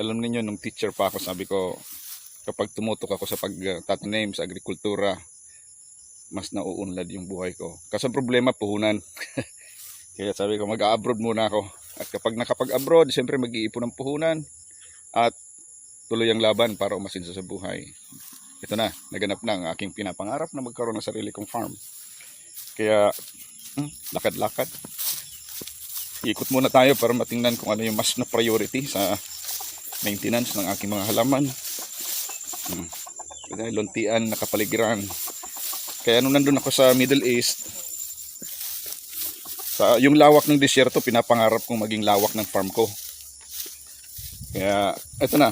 alam niyo nung teacher pa ako, sabi ko, kapag tumutok ako sa pagtatanim sa agrikultura, mas nauunlad yung buhay ko. Kasi problema, puhunan. Kaya sabi ko, mag-a-abroad muna ako. At kapag nakapag-abroad, siyempre mag-iipon ng puhunan at tuloy ang laban para umasin sa buhay. Ito na, naganap na ang aking pinapangarap na magkaroon ng sarili kong farm. Kaya, lakad-lakad. Ikot muna tayo para matingnan kung ano yung mas na priority sa maintenance ng aking mga halaman. Luntian, nakapaligiran. Kaya nung nandun ako sa Middle East, yung lawak ng disyerto, pinapangarap kong maging lawak ng farm ko. Kaya, eto na.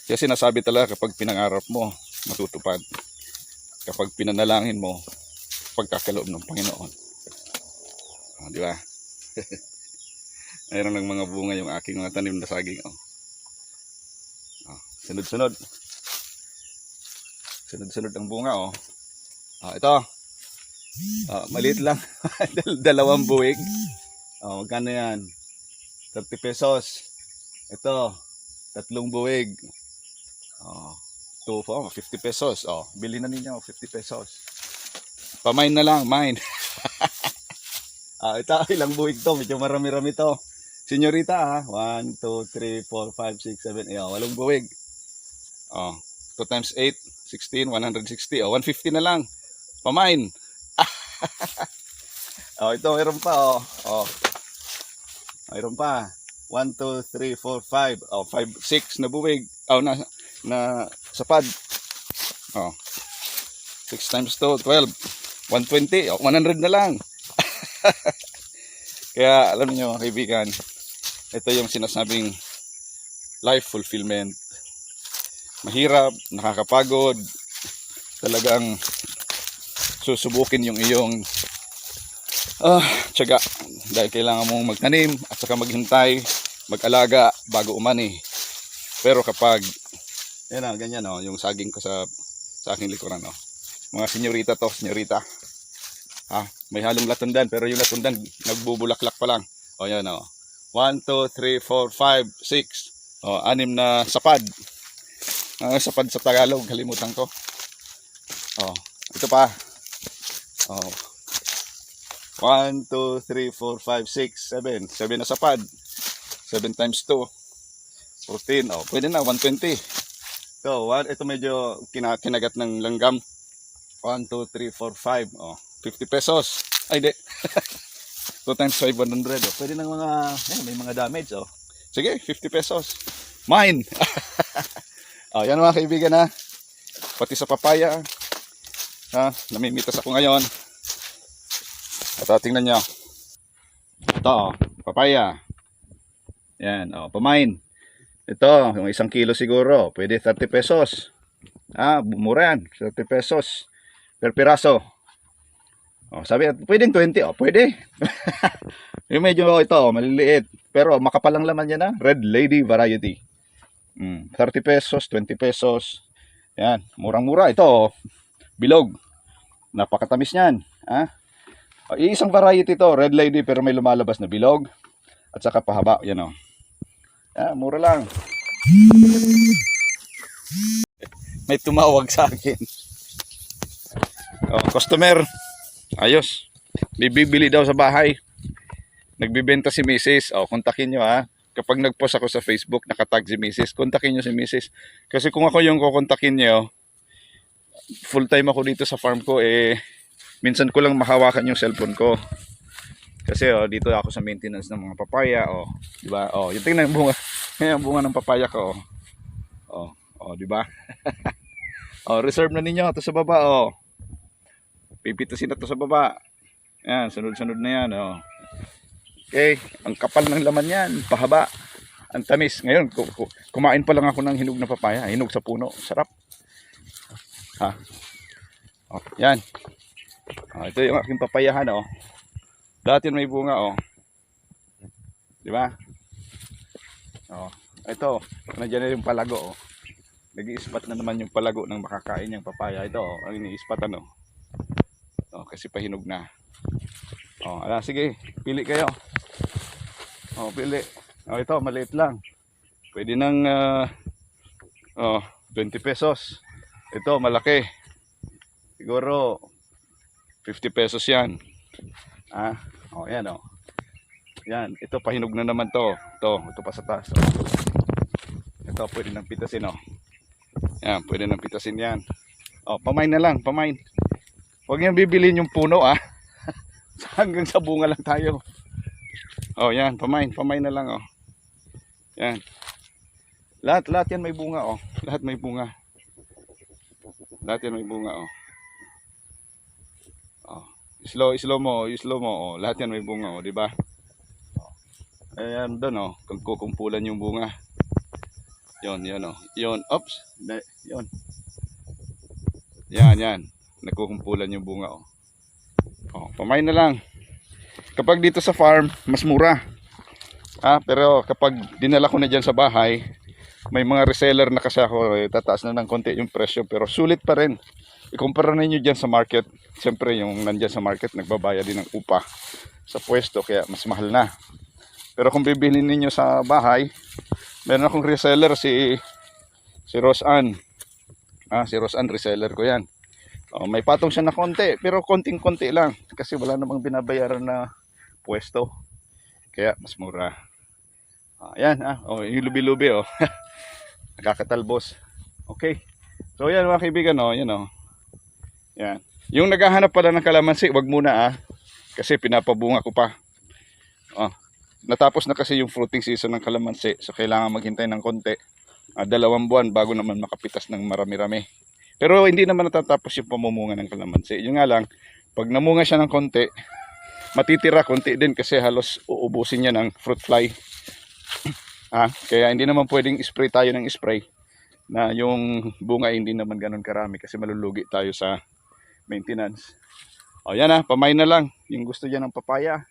Kaya sinasabi talaga, kapag pinangarap mo, matutupad. Kapag pinanalangin mo, pagkakaloob ng Panginoon. Di ba? Mayroon ng mga bunga yung aking mga tanim na saging. Sunod-sunod. Sunod-sunod ang bunga. Ito. Maliit lang. Dalawang buwig. Magkano yan? 30 pesos. Ito. 3 buwig. 50 pesos. Bili na ninyo. 50 pesos. Pamain na lang. Mine. Ito. Ilang buwig to. Medyo marami-rami to. Senyorita 1, 2, 3, 4, 5, 6, 7. 8 buwig. 2 times 8. 16. 160. 150 na lang. Pamain. Ito mayroon pa. Mayroon pa. 1, 2, 3, 4, 5. 5, 6 na buwig. Na sapad. 6 times 2, 12. 120. 100 na lang. Kaya alam niyo mga kaibigan, ito yung sinasabing life fulfillment. Mahirap, nakakapagod, talagang susubukin yung iyong tiyaga dahil kailangan mong magtanim at saka maghintay, mag-alaga bago umani. Pero kapag ganyan yung saging ko sa aking likuran, mga senyorita to, senyorita. May halong latundan pero yung latundan nagbubulaklak pa lang. Yan 1, 2, 3, 4, 5, 6. 6 na sapad. Sapad sa Tagalog, kalimutan ko. Ito pa. 1, 2, 3, 4, 5, 6, 7. 7 na sapad. 7 times 2. 14. Pwede na, 120. Ito medyo kinagat ng langgam. 1, 2, 3, 4, 5. 50 pesos. Ay, di. 2 times 5, 100. Pwede ng mga, may mga damage. Sige, 50 pesos. Mine. Yan mga kaibigan Pati sa papaya. Namimitas ako ngayon. At tingnan nyo. Ito, papaya. Yan, pamain. Ito, yung 1 kilo siguro. Pwede 30 pesos. Mura yan. 30 pesos. Per piraso. Sabi, pwedeng 20. Pwede. Yung medyo ito, maliliit. Pero makapalang laman yan Red Lady variety. 30 pesos, 20 pesos. Yan, murang-mura. Ito, bilog. Napakatamis niyan. Isang variety to, Red Lady, pero may lumalabas na bilog. At saka pahaba. Yan mura lang. May tumawag sa akin. Customer. Ayos. Bibili daw sa bahay. Nagbibenta si Mrs. Kontakin nyo Kapag nag-post ako sa Facebook, nakatag si Mrs. Kontakin nyo si Mrs. Kasi kung ako yung kukontakin nyo, full time ako dito sa farm ko, minsan ko lang mahawakan yung cellphone ko. Kasi dito ako sa maintenance ng mga papaya, di ba? Yung tingnan yung bunga, yung bunga ng papaya ko. Di ba? Reserve na ninyo ito sa baba, Pipitasin na ito sa baba. Yan, sunod-sunod na yan, Okay, ang kapal ng laman yan, pahaba. Ang tamis. Ngayon, kumain pa lang ako ng hinog na papaya, hinog sa puno, sarap. Yan. Ito yung aking papayahan, Dati may bunga, Di ba? Ito, nandiyan na yung palago, Nag-i-ispat na naman yung palago ng makakain yung papaya. Ito, ang ini-ispatan, kasi pahinog na. Sige, pili kayo. Pili. Ito, maliit lang. Pwede ng 20 pesos. Ito, malaki. Siguro 50 pesos yan. Yan oh. Yan, ito pahinog na naman to. Ito pa sa taas. Ito, pwede nang pitasin oh. Yan, pwede nang pitasin yan. Pamain na lang, pamain. Huwag niyang bibilin yung puno Hanggang sa bunga lang tayo. Yan, pamain na lang Yan. Lahat yan may bunga Lahat may bunga. Lahat yan may bunga Slow mo. Lahat yan may bunga di ba? Ayan doon kung kukumpulan yung bunga. Yon. Oops. Yon. Yan. Nagkukumpulan yung bunga pamain na lang. Kapag dito sa farm, mas mura. Pero kapag dinala ko na dyan sa bahay, may mga reseller na kasi ako, tataas na ng konti yung presyo, pero sulit pa rin. Ikumpara ninyo dyan sa market. Siyempre yung nandyan sa market, nagbabayad din ng upa sa pwesto, kaya mas mahal na. Pero kung bibilhin ninyo sa bahay, meron akong reseller si Roseanne. Si Roseanne, reseller ko yan. May patong siya na konti, pero konting-konti lang kasi wala namang binabayaran na pwesto. Kaya mas mura. Yan yung lubi-lubi nakakatalbos. Okay. So yan mga kaibigan yan. Yung naghahanap pala ng kalamansi, wag muna kasi pinapabunga ko pa. Natapos na kasi yung fruiting season ng kalamansi, so kailangan maghintay ng konti. 2 buwan bago naman makapitas ng marami-rami. Pero hindi naman natatapos yung pamumunga ng kalamansi. Yung nga lang, pag namunga siya ng konti, matitira konti din kasi halos uubusin niya ng fruit fly. Kaya hindi naman pwedeng spray tayo ng spray na yung bunga hindi naman ganun karami kasi malulugi tayo sa maintenance. Yan pamain na lang. Yung gusto dyan ng papaya,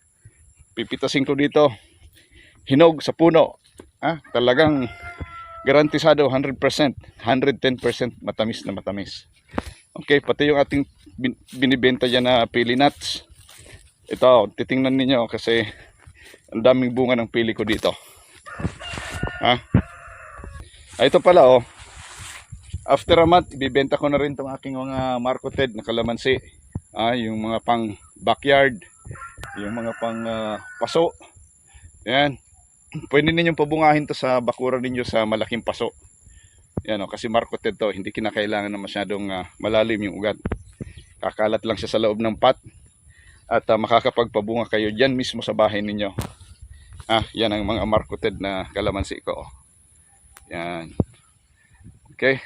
pipitasin ko dito. Hinog sa puno. Talagang garantisado 100%, 110% matamis na matamis. Okay, pati yung ating binibenta dyan na pili nuts. Ito, titingnan ninyo kasi ang daming bunga ng pili ko dito. Ito pala after a month, ibibenta ko na rin itong aking mga marketed na kalamansi. Yung mga pang backyard, yung mga pang paso. Yan. Pwede ninyong pabungahin to sa bakuran ninyo sa malaking paso. Yan kasi marketed to, hindi kinakailangan na masyadong malalim yung ugat. Kakalat lang siya sa loob ng pot at makakapagpabunga kayo diyan mismo sa bahay ninyo. Yan ang mga marketed na kalamansi ko. Yan. Okay.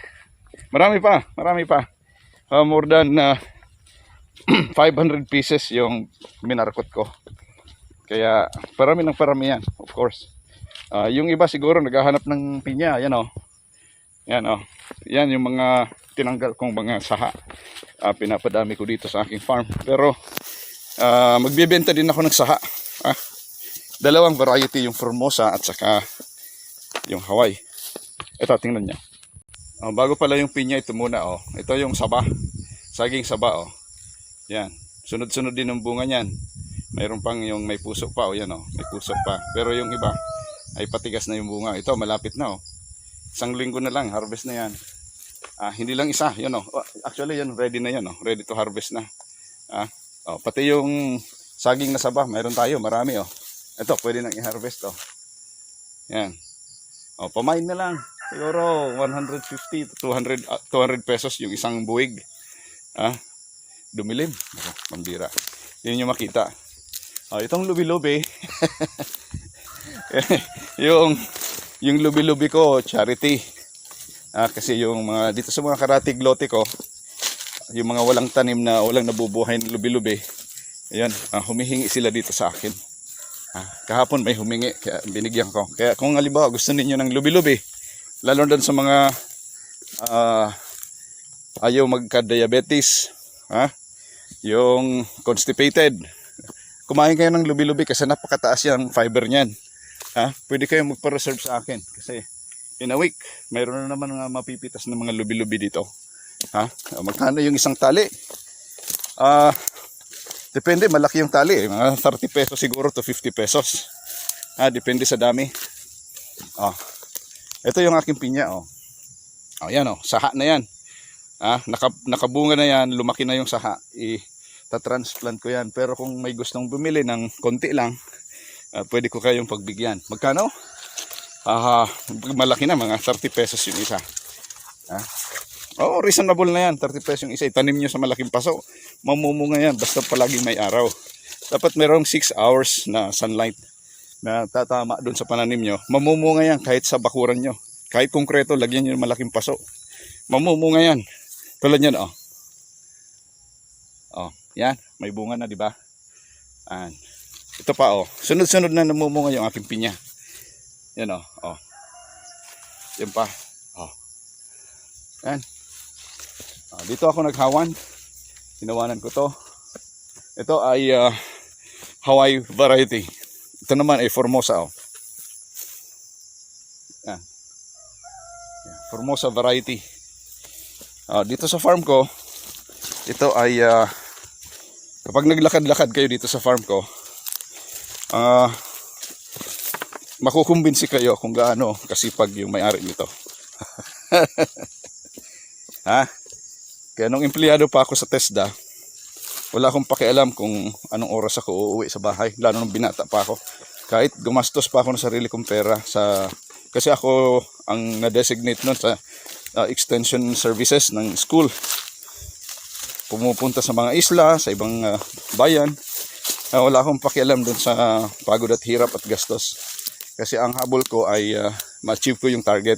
Marami pa. More than 500 pieces yung minarkot ko. Kaya parami yan, of course. Yung iba siguro naghahanap ng pinya, yan Yan yung mga tinanggal kong mga saha. Pinapadami ko dito sa aking farm. Pero magbebenta din ako ng saha. Dalawang variety, yung Formosa at saka yung Hawaii. Ito, tingnan niyo. Bago pala yung pinya, ito muna Ito yung saba. Saging saba Yan. Sunod-sunod din ang bunga niyan. Mayroon pang yung may puso pa yan may puso pa. Pero yung iba ay patigas na yung bunga. Ito malapit na 1 linggo na lang, harvest na yan. Hindi lang isa, yun actually yan ready na yan ready to harvest na. Pati yung saging na saba, mayroon tayo, marami Ito pwede nang i-harvest Yan. Pamain na lang. Siguro 150 to 200 pesos yung isang buwig. Dumilim. Pambira. Yun yung makita. Itong lubi-lubi. yung lubi-lubi ko, charity. Kasi yung mga dito sa mga karatig lote ko, yung mga walang tanim na walang nabubuhay na lubi-lubi, ayan, humihingi sila dito sa akin. Kahapon may humingi, kaya binigyan ko. Kaya kung halimbawa gusto ninyo ng lubi-lubi, lalo doon sa mga ayaw magka-diabetes, yung constipated, kumain kayo ng lubi-lubi kasi napakataas yung fiber niyan. Pwede kayo magpa-reserve sa akin kasi in a week, mayroon na naman mga mapipitas ng mga lubi-lubi dito. Magkano yung isang tali? Depende, malaki yung tali. Mga 30 pesos siguro to 50 pesos. Depende sa dami. Ito yung aking pinya, oh. Oh, yan, oh. Saha na yan. Nakabunga na yan, lumaki na yung saha. Itatransplant ko yan. Pero kung may gustong bumili ng konti lang, pwede ko kayong pagbigyan. Magkano? Malaki na, mga 30 pesos yung isa. Reasonable na yan, 30 pesos yung isa. Itanim nyo sa malaking paso. Mamumunga yan, basta palagi may araw. Dapat mayroong 6 hours na sunlight na tatama doon sa pananim nyo. Mamumunga yan kahit sa bakuran nyo. Kahit konkreto, lagyan nyo ng malaking paso. Mamumunga yan. Tulad yan, oh. Oh, yan. May bunga na, di ba? Ito pa, oh. Sunod-sunod na namumunga yung aking pinya. Yan, oh. Oh. Yan pa. Oh. Yan. Oh, dito ako naghawan. Hinawanan ko to. Ito ay Hawaii variety. Ito naman ay Formosa, oh. Yan. Formosa variety. Dito sa farm ko, ito ay kapag naglakad-lakad kayo dito sa farm ko, makukumbinsi kayo kung gaano kasipag yung may-ari nito. Kaya nung empleyado pa ako sa TESDA, wala akong pakialam kung anong oras ako uuwi sa bahay, lalo nung binata pa ako. Kahit gumastos pa ako ng sarili kong pera kasi ako ang na-designate nun sa extension services ng school. Pumupunta sa mga isla, sa ibang bayan. Wala akong pakialam dun sa pagod at hirap at gastos. Kasi ang habol ko ay ma-achieve ko yung target.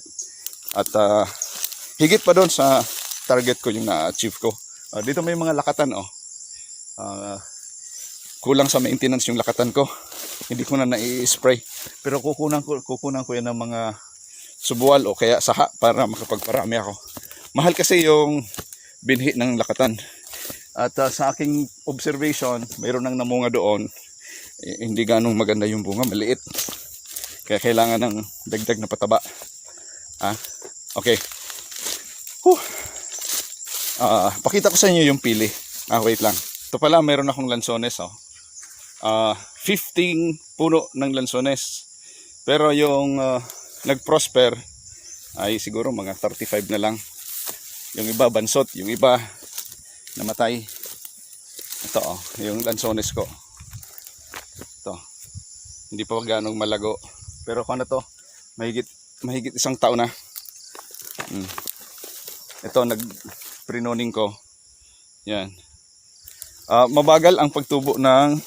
At higit pa doon sa target ko yung na-achieve ko. Dito may mga lakatan, oh. Kulang sa maintenance yung lakatan ko. Hindi ko na nai-spray. Pero kukunan ko yan ng mga subual o kaya saha para makapagparami ako. Mahal kasi yung binhi ng lakatan. At sa aking observation, mayroon nang namunga doon. Hindi ganong maganda yung bunga, maliit. Kaya kailangan ng dagdag na pataba. Okay. Pakita ko sa inyo yung pili. Wait lang. Ito pala, mayroon akong lansones, oh. 15 puno ng lansones. Pero yung nag-prosper ay siguro mga 35 na lang. Yung iba bansot, yung iba namatay. Ito, oh, yung lansones ko. Ito. Hindi pa ganong malago. Pero kung ano to, mahigit isang taon na. Ito, nag-prenoning ko. Yan. Mabagal ang pagtubo ng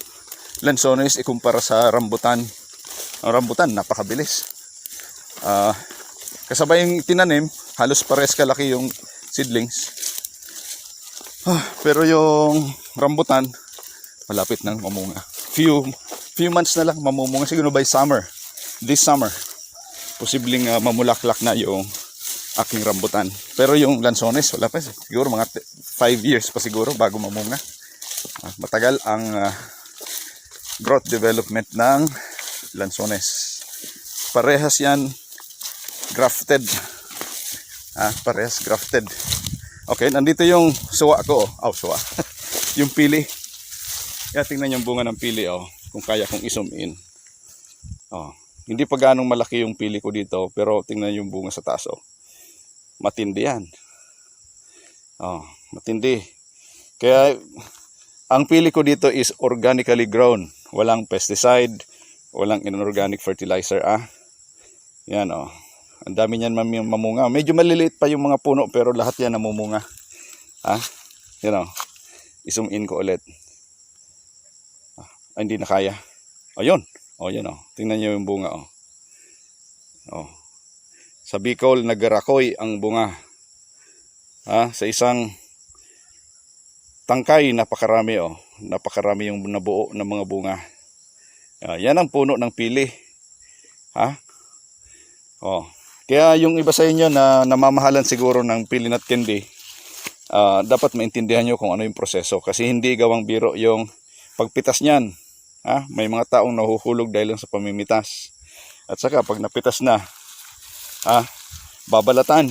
lansones ikumpara sa rambutan. Ang rambutan, napakabilis. Kasabay yung tinanim, halos pares kalaki yung seedlings. Pero yung rambutan, malapit nang mamunga. Few months na lang mamumunga. Siguro by summer. This summer. Posibleng mamulaklak na yung aking rambutan. Pero yung lansones, wala pa. Siguro mga 5 years pa siguro bago mamunga. Matagal ang growth development ng lansones. Parehas yan grafted. Parehas grafted. Okay, nandito yung suwa ko. Suwa. Yung pili. Tingnan yung bunga ng pili, oh. Kung kaya kong i-zoom in. Hindi pa ganong malaki yung pili ko dito, pero tingnan yung bunga sa taas, oh. Matindi yan. Matindi. Kaya ang pili ko dito is organically grown. Walang pesticide, walang inorganic fertilizer, Yan, oh. Ang dami niyan mamunga. Medyo maliliit pa yung mga puno pero lahat yan namumunga. Yan, oh. I-zoom in ko ulit. Hindi na kaya. Ayun. Yan, oh. Tingnan niyo yung bunga, oh. Sa Bicol, nagarakoy ang bunga. Sa isang tangkay, napakarami, oh. Napakarami yung nabuo ng mga bunga. Yan ang puno ng pili. Kaya yung iba sa inyo na namamahalan siguro ng pili nut candy, dapat maintindihan nyo kung ano yung proseso. Kasi hindi gawang biro yung pagpitas niyan. May mga taong nahuhulog dahil lang sa pamimitas. At saka pag napitas na, babalatan.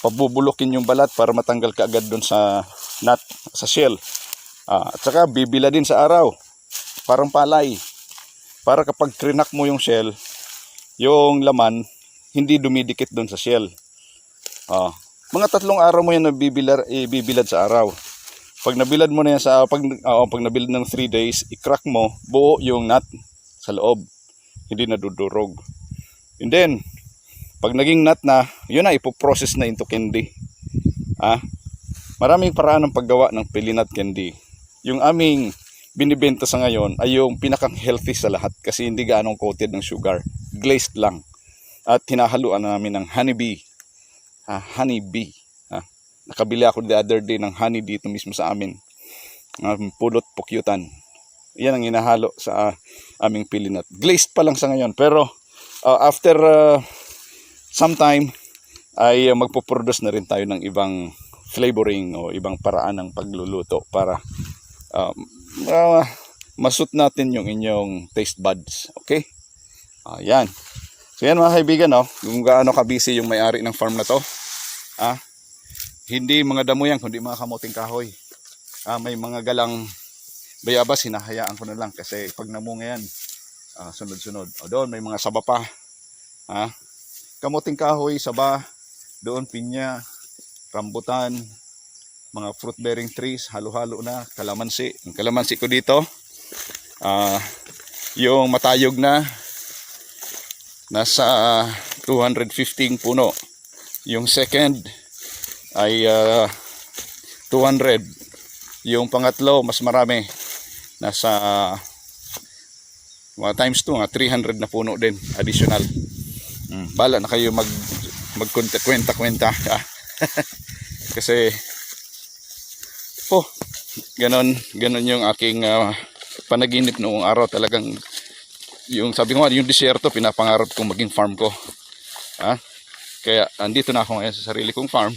Pabubulokin yung balat para matanggal ka agad dun sa nut, sa shell. At saka bibila din sa araw. Parang palay. Para kapag krinak mo yung shell, yung laman hindi dumidikit doon sa shell. Mga 3 araw mo yan ibibilad sa araw. Pag nabilad mo na yan pag nabilad ng 3 days, i-crack mo, buo yung nut sa loob. Hindi nadudurog. And then, pag naging nut na, yun na, ipoprocess na into candy. Maraming paraan ng paggawa ng pili nut candy. Yung aming binibenta sa ngayon ay yung pinakang healthy sa lahat kasi hindi gaanong coated ng sugar. Glazed lang. At hinahaluan namin ng honeybee. Honeybee. Nakabili ako the other day ng honey dito mismo sa amin. Pulot pukyutan. Yan ang hinahalo sa aming pili nut. Glazed pa lang sa ngayon. Pero after some time ay magpo-produce na rin tayo ng ibang flavoring o ibang paraan ng pagluluto para masut natin yung inyong taste buds. Okay? Yan. So yan mga kaibigan, kung gaano ka-busy yung may-ari ng farm na to. Hindi mga damo yan, kundi mga kamuting kahoy. May mga galang bayabas, hinahayaan ko na lang kasi pag namunga yan, sunod-sunod. Doon may mga saba pa. Kamuting kahoy, saba, doon pinya, rambutan, mga fruit bearing trees, halo-halo na, kalamansi. Ang kalamansi ko dito, yung matayog na, nasa 215 puno. Yung second ay 200. Yung pangatlo, mas marami. Nasa mga times 2, 300 na puno din, additional. Bala na kayo magkwenta-kwenta. Kasi ganon yung aking panaginip noong araw. Talagang yung sabi ko, yung disyerto pinapangarap kong maging farm ko. Kaya andito na ako ngayon sa sarili kong farm.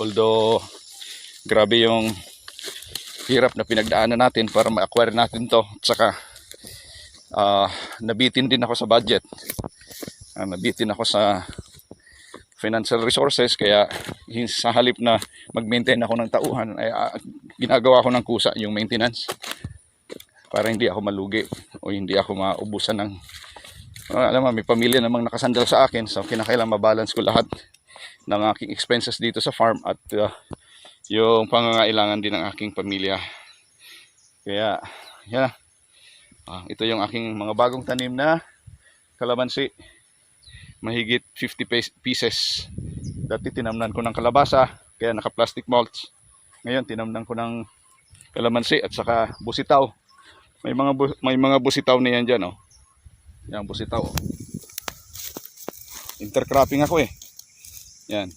Although grabe yung hirap na pinagdaanan natin para ma-acquire natin to. At saka nabitin din ako sa budget. Nabitin ako sa financial resources, kaya sa halip na mag-maintain ako ng tauhan ay ginagawa ko ng kusa yung maintenance para hindi ako malugi o hindi ako maubusan ng alam mo, may pamilya namang nakasandal sa akin, so kinakailangan mabalance ko lahat ng aking expenses dito sa farm at yung pangangailangan din ng aking pamilya. Kaya yan, ito yung aking mga bagong tanim na kalamansi. Mahigit 50 pieces. Dati tinamnan ko ng kalabasa, kaya naka-plastic mulch. Ngayon tinamnan ko ng kalamansi at saka busitaw. May mga busitaw na yan dyan, Yan, busitaw. Intercropping ako Yan.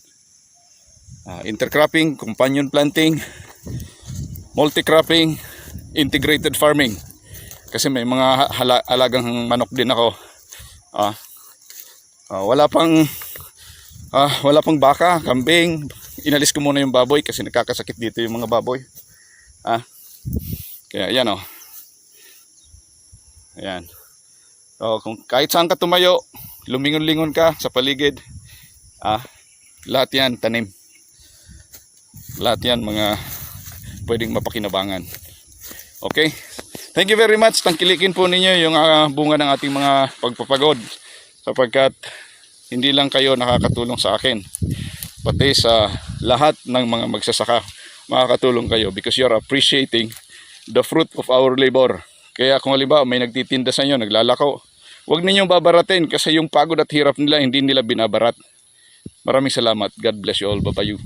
Intercropping, companion planting, multi-cropping, integrated farming. Kasi may mga alagang manok din ako. Wala pang baka, kambing. Inalis ko muna yung baboy kasi nakakasakit dito yung mga baboy. Kaya yan Ayan. Kung kahit saan ka tumayo, lumingon-lingon ka sa paligid. Lahat yan tanim. Lahat yan mga pwedeng mapakinabangan. Okay? Thank you very much. Tangkilikin po ninyo yung bunga ng ating mga pagpapagod. Sapagkat hindi lang kayo nakakatulong sa akin, pati sa lahat ng mga magsasaka makakatulong kayo because you're appreciating the fruit of our labor. Kaya kung halimbawa may nagtitinda sa inyo, naglalakaw, huwag ninyong babaratin kasi yung pagod at hirap nila hindi nila binabarat. Maraming salamat. God bless you all. Bye-bye.